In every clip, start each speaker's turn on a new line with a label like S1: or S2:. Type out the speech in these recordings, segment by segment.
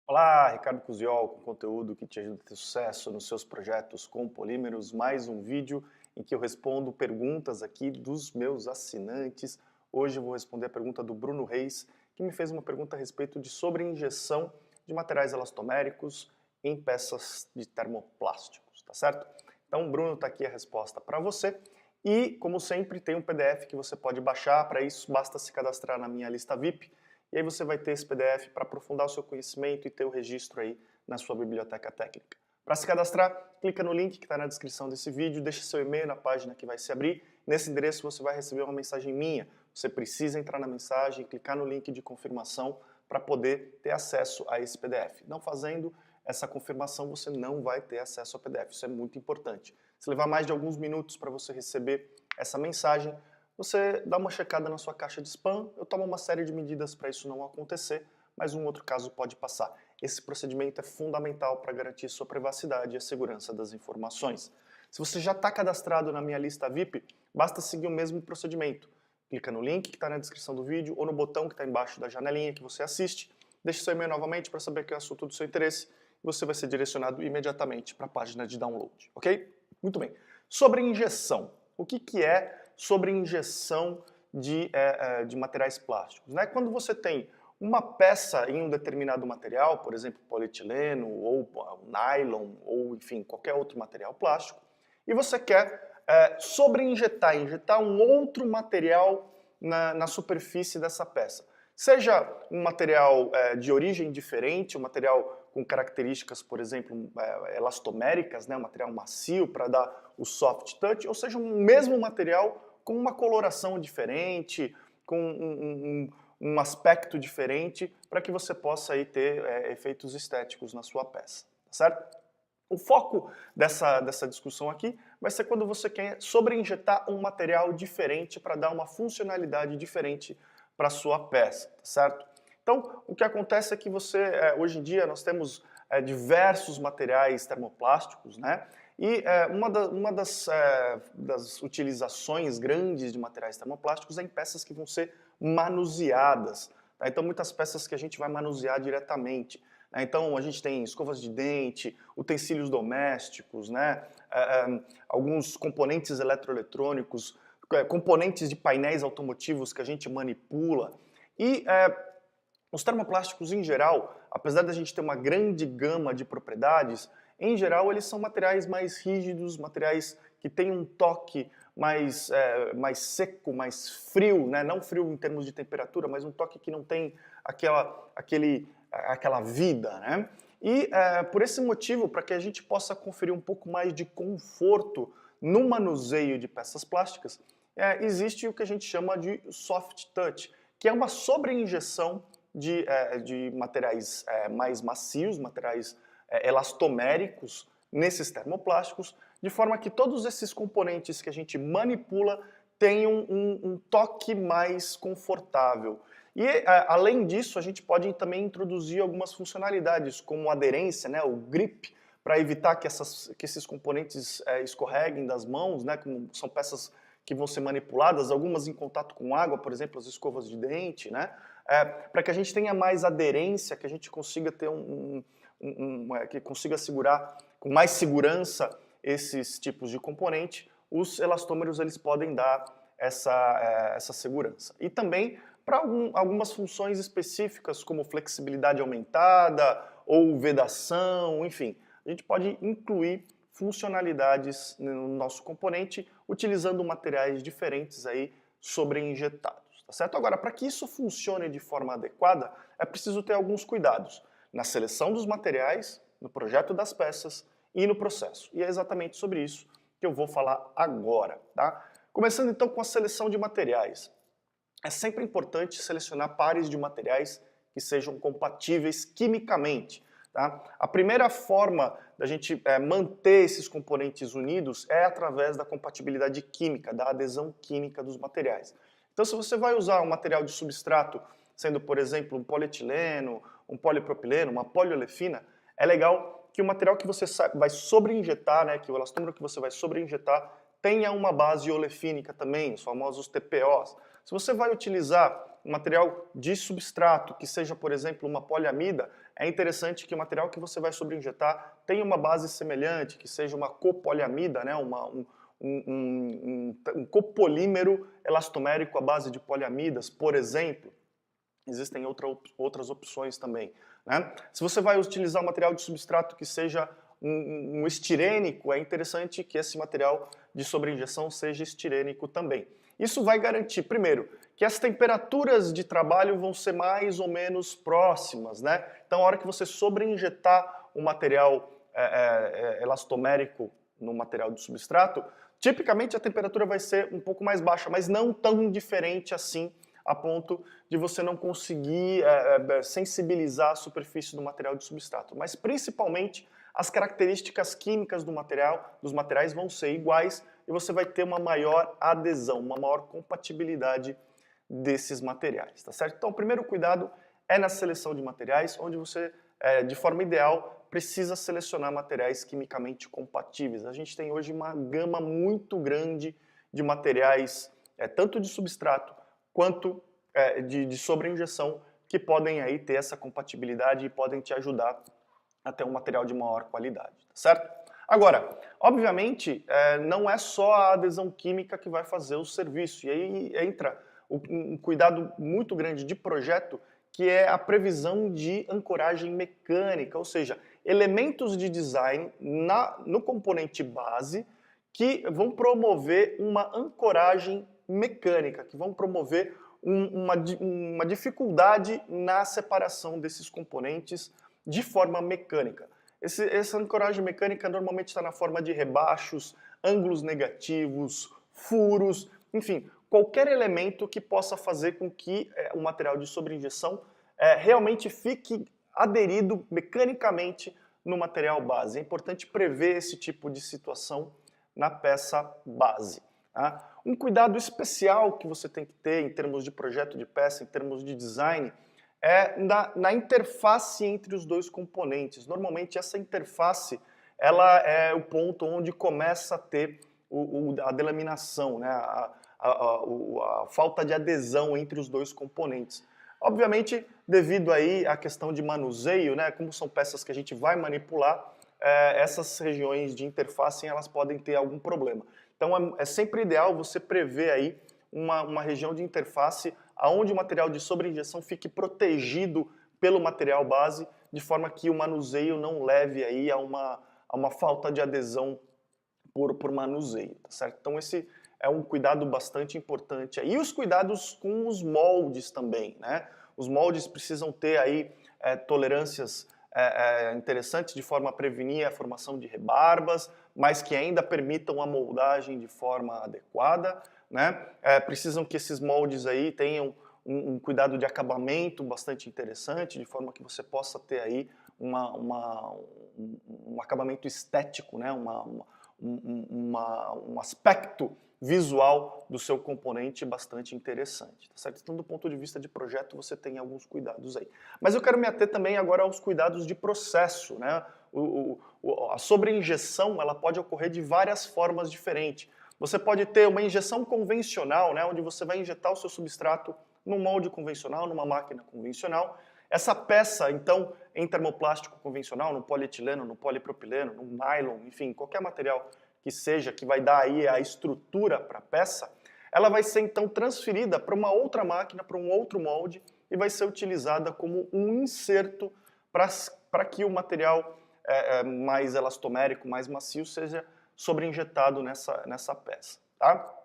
S1: Olá, Ricardo Cusiol, com conteúdo que te ajuda a ter sucesso nos seus projetos com polímeros. Mais um vídeo em que eu respondo perguntas aqui dos meus assinantes. Hoje eu vou responder a pergunta do Bruno Reis, que me fez uma pergunta a respeito de sobreinjeção de materiais elastoméricos em peças de termoplásticos, tá certo? Então, Bruno, está aqui a resposta para você. E, como sempre, tem um PDF que você pode baixar. Para isso, basta se cadastrar na minha lista VIP. E aí você vai ter esse PDF para aprofundar o seu conhecimento e ter o registro aí na sua biblioteca técnica. Para se cadastrar, clica no link que está na descrição desse vídeo, deixa seu e-mail na página que vai se abrir. Nesse endereço você vai receber uma mensagem minha. Você precisa entrar na mensagem, clicar no link de confirmação para poder ter acesso a esse PDF. Não fazendo essa confirmação, você não vai ter acesso ao PDF. Isso é muito importante. Se levar mais de alguns minutos para você receber essa mensagem, você dá uma checada na sua caixa de spam. Eu tomo uma série de medidas para isso não acontecer, mas um outro caso pode passar. Esse procedimento é fundamental para garantir sua privacidade e a segurança das informações. Se você já está cadastrado na minha lista VIP, basta seguir o mesmo procedimento. Clica no link que está na descrição do vídeo ou no botão que está embaixo da janelinha que você assiste. Deixe seu e-mail novamente para saber que é assunto do seu interesse e você vai ser direcionado imediatamente para a página de download, ok? Muito bem. Sobre injeção. O que é sobre injeção de materiais plásticos, né? Quando você tem uma peça em um determinado material, por exemplo, polietileno ou nylon ou enfim, qualquer outro material plástico, e você quer injetar um outro material na superfície dessa peça. Seja um material de origem diferente, um material com características, por exemplo, elastoméricas, né, um material macio para dar o soft touch, ou seja, um mesmo material com uma coloração diferente, com um aspecto diferente, para que você possa aí ter efeitos estéticos na sua peça, tá certo? O foco dessa discussão aqui vai ser quando você quer sobreinjetar um material diferente para dar uma funcionalidade diferente para a sua peça, tá certo? Então, o que acontece é que hoje em dia, nós temos diversos materiais termoplásticos, né? E uma das utilizações grandes de materiais termoplásticos é em peças que vão ser manuseadas, tá? Então, muitas peças que a gente vai manusear diretamente. Então, a gente tem escovas de dente, utensílios domésticos, né? Alguns componentes eletroeletrônicos, componentes de painéis automotivos que a gente manipula. E os termoplásticos, em geral, apesar da gente ter uma grande gama de propriedades, em geral eles são materiais mais rígidos, materiais que têm um toque mais seco, mais frio, né? Não frio em termos de temperatura, mas um toque que não tem aquela vida, né? E por esse motivo, para que a gente possa conferir um pouco mais de conforto no manuseio de peças plásticas, existe o que a gente chama de soft touch, que é uma sobreinjeção de materiais mais macios, materiais elastoméricos nesses termoplásticos, de forma que todos esses componentes que a gente manipula tenham um toque mais confortável. E, além disso, a gente pode também introduzir algumas funcionalidades, como aderência, né, o grip, para evitar que esses componentes escorreguem das mãos, né, como são peças que vão ser manipuladas, algumas em contato com água, por exemplo, as escovas de dente, né, para que a gente tenha mais aderência, que a gente consiga ter que consiga segurar com mais segurança esses tipos de componente, os elastômeros eles podem dar essa segurança. E também para algumas funções específicas, como flexibilidade aumentada ou vedação, enfim, a gente pode incluir funcionalidades no nosso componente utilizando materiais diferentes aí sobreinjetados, tá certo? Agora, para que isso funcione de forma adequada, é preciso ter alguns cuidados na seleção dos materiais, no projeto das peças e no processo. E é exatamente sobre isso que eu vou falar agora, tá? Começando então com a seleção de materiais. É sempre importante selecionar pares de materiais que sejam compatíveis quimicamente. Tá? A primeira forma da gente manter esses componentes unidos é através da compatibilidade química, da adesão química dos materiais. Então, se você vai usar um material de substrato, sendo, por exemplo, um polietileno, um polipropileno, uma poliolefina, é legal que o material que você vai sobreinjetar, né, que o elastômero que você vai sobreinjetar, tenha uma base olefínica também, os famosos TPOs. Se você vai utilizar um material de substrato, que seja, por exemplo, uma poliamida, é interessante que o material que você vai sobreinjetar tenha uma base semelhante, que seja uma copoliamida, né, um copolímero elastomérico à base de poliamidas, por exemplo. Existem outras opções também, né? Se você vai utilizar um material de substrato que seja um estirênico, é interessante que esse material de sobreinjeção seja estirênico também. Isso vai garantir, primeiro, que as temperaturas de trabalho vão ser mais ou menos próximas, né? Então, a hora que você sobreinjetar o material elastomérico no material de substrato, tipicamente a temperatura vai ser um pouco mais baixa, mas não tão diferente assim, a ponto de você não conseguir sensibilizar a superfície do material de substrato. Mas principalmente as características químicas dos materiais vão ser iguais e você vai ter uma maior adesão, uma maior compatibilidade desses materiais, tá certo? Então, o primeiro cuidado é na seleção de materiais, onde você, de forma ideal, precisa selecionar materiais quimicamente compatíveis. A gente tem hoje uma gama muito grande de materiais, tanto de substrato quanto de sobreinjeção, que podem aí ter essa compatibilidade e podem te ajudar a ter um material de maior qualidade, tá certo? Agora, obviamente, não é só a adesão química que vai fazer o serviço, e aí entra um cuidado muito grande de projeto, que é a previsão de ancoragem mecânica, ou seja, elementos de design no componente base que vão promover uma ancoragem mecânica, que vão promover uma dificuldade na separação desses componentes de forma mecânica. Essa ancoragem mecânica normalmente está na forma de rebaixos, ângulos negativos, furos, enfim, qualquer elemento que possa fazer com que o material de sobreinjeção realmente fique aderido mecanicamente no material base. É importante prever esse tipo de situação na peça base. Tá? Um cuidado especial que você tem que ter em termos de projeto de peça, em termos de design, é na interface entre os dois componentes. Normalmente essa interface ela é o ponto onde começa a ter a delaminação, né? a falta de adesão entre os dois componentes. Obviamente, devido aí à questão de manuseio, né? Como são peças que a gente vai manipular, essas regiões de interface elas podem ter algum problema. Então é sempre ideal você prever aí uma região de interface onde o material de sobreinjeção fique protegido pelo material base, de forma que o manuseio não leve aí a uma falta de adesão por manuseio, tá certo? Então esse é um cuidado bastante importante. E os cuidados com os moldes também, né? Os moldes precisam ter aí tolerâncias interessantes de forma a prevenir a formação de rebarbas, mas que ainda permitam a moldagem de forma adequada, né? Precisam que esses moldes aí tenham um cuidado de acabamento bastante interessante, de forma que você possa ter aí um acabamento estético, né? Um aspecto visual do seu componente bastante interessante, tá certo? Então, do ponto de vista de projeto, você tem alguns cuidados aí. Mas eu quero me ater também agora aos cuidados de processo, né? A sobreinjeção, ela pode ocorrer de várias formas diferentes. Você pode ter uma injeção convencional, né? Onde você vai injetar o seu substrato num molde convencional, numa máquina convencional. Essa peça, então, em termoplástico convencional, no polietileno, no polipropileno, no nylon, enfim, qualquer material que seja, que vai dar aí a estrutura para a peça, ela vai ser então transferida para uma outra máquina, para um outro molde, e vai ser utilizada como um inserto para que o material mais elastomérico, mais macio, seja sobreinjetado nessa peça. Tá?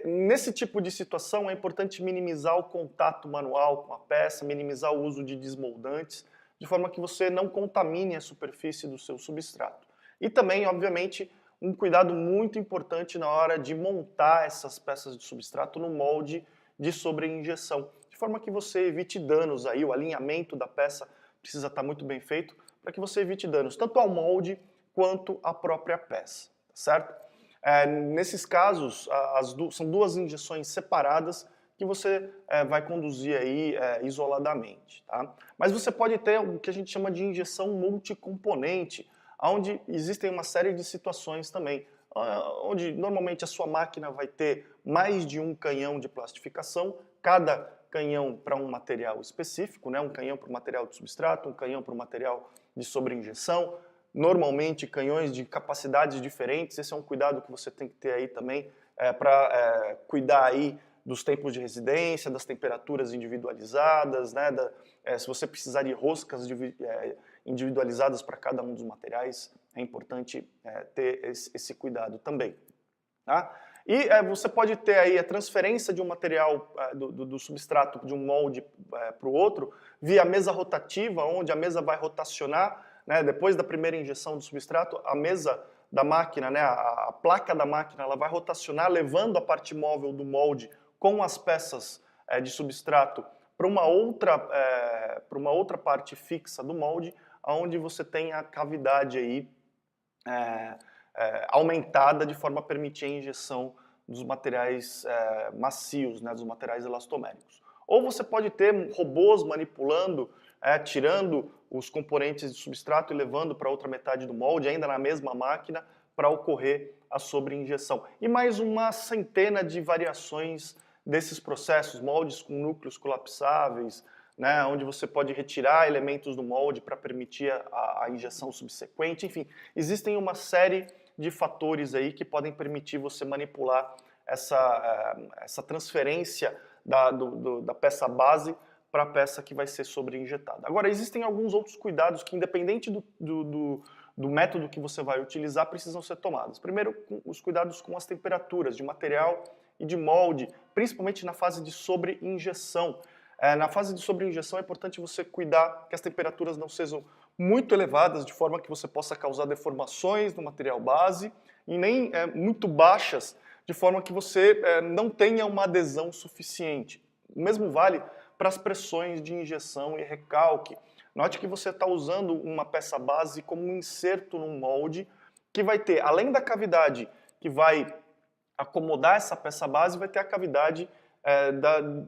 S1: Nesse tipo de situação é importante minimizar o contato manual com a peça, minimizar o uso de desmoldantes, de forma que você não contamine a superfície do seu substrato. E também, obviamente, um cuidado muito importante na hora de montar essas peças de substrato no molde de sobreinjeção, de forma que você evite danos aí, o alinhamento da peça precisa estar muito bem feito, para que você evite danos tanto ao molde quanto à própria peça, tá certo? Nesses casos, são duas injeções separadas que você vai conduzir aí isoladamente, tá? Mas você pode ter o que a gente chama de injeção multicomponente, onde existem uma série de situações também, onde normalmente a sua máquina vai ter mais de um canhão de plastificação, cada canhão para um material específico, né? Um canhão para o material de substrato, um canhão para o material de sobreinjeção, normalmente canhões de capacidades diferentes. Esse é um cuidado que você tem que ter aí também para cuidar aí dos tempos de residência, das temperaturas individualizadas, né? Se você precisar de roscas individualizadas para cada um dos materiais, é importante ter esse cuidado também. Tá? E você pode ter aí a transferência de um material do substrato de um molde para o outro via mesa rotativa, onde a mesa vai rotacionar, né? Depois da primeira injeção do substrato, a mesa da máquina, né? a placa da máquina, ela vai rotacionar, levando a parte móvel do molde com as peças de substrato para uma outra parte fixa do molde, onde você tem a cavidade aí aumentada de forma a permitir a injeção dos materiais macios, né, dos materiais elastoméricos. Ou você pode ter robôs manipulando, tirando os componentes de substrato e levando para outra metade do molde, ainda na mesma máquina, para ocorrer a sobreinjeção. E mais uma centena de variações desses processos, moldes com núcleos colapsáveis, né, onde você pode retirar elementos do molde para permitir a injeção subsequente. Enfim, existem uma série de fatores aí que podem permitir você manipular essa transferência da peça base para a peça que vai ser sobreinjetada. Agora, existem alguns outros cuidados que, independente do método que você vai utilizar, precisam ser tomados. Primeiro, os cuidados com as temperaturas de material e de molde, principalmente na fase de sobreinjeção. Na fase de sobreinjeção é importante você cuidar que as temperaturas não sejam muito elevadas, de forma que você possa causar deformações no material base, e nem muito baixas, de forma que você não tenha uma adesão suficiente. O mesmo vale para as pressões de injeção e recalque. Note que você está usando uma peça base como um inserto num molde, que vai ter, além da cavidade que vai acomodar essa peça base, vai ter a cavidade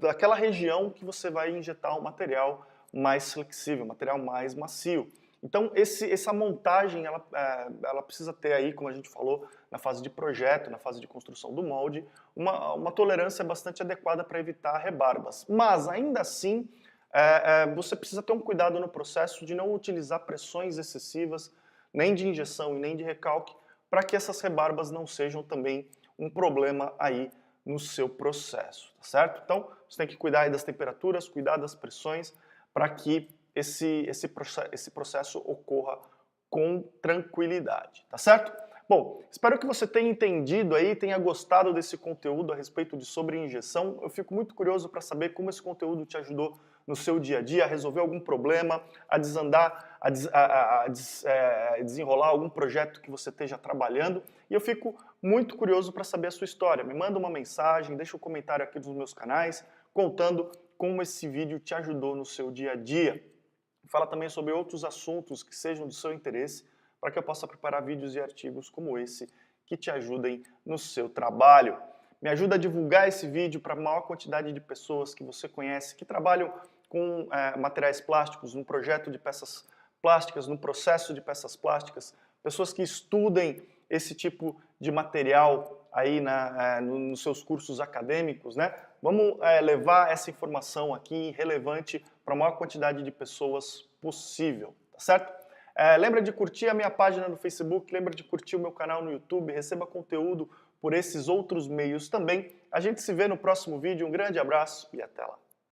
S1: daquela região que você vai injetar um material mais flexível, um material mais macio. Então, essa montagem, ela precisa ter aí, como a gente falou, na fase de projeto, na fase de construção do molde, uma tolerância bastante adequada para evitar rebarbas. Mas, ainda assim, você precisa ter um cuidado no processo de não utilizar pressões excessivas, nem de injeção e nem de recalque, para que essas rebarbas não sejam também um problema aí no seu processo, tá certo? Então, você tem que cuidar aí das temperaturas, cuidar das pressões, para que esse processo ocorra com tranquilidade, tá certo? Bom, espero que você tenha entendido aí, tenha gostado desse conteúdo a respeito de sobreinjeção. Eu fico muito curioso para saber como esse conteúdo te ajudou no seu dia a dia, a resolver algum problema, a desandar, a desenrolar algum projeto que você esteja trabalhando. E eu fico muito curioso para saber a sua história. Me manda uma mensagem, deixa um comentário aqui nos meus canais, contando como esse vídeo te ajudou no seu dia a dia. Fala também sobre outros assuntos que sejam do seu interesse, para que eu possa preparar vídeos e artigos como esse que te ajudem no seu trabalho. Me ajuda a divulgar esse vídeo para a maior quantidade de pessoas que você conhece, que trabalham com materiais plásticos, num projeto de peças plásticas, num processo de peças plásticas, pessoas que estudem esse tipo de material aí nos seus cursos acadêmicos, né? Vamos levar essa informação aqui relevante para a maior quantidade de pessoas possível, tá certo? Lembra de curtir a minha página no Facebook, lembra de curtir o meu canal no YouTube, receba conteúdo por esses outros meios também. A gente se vê no próximo vídeo, um grande abraço e até lá.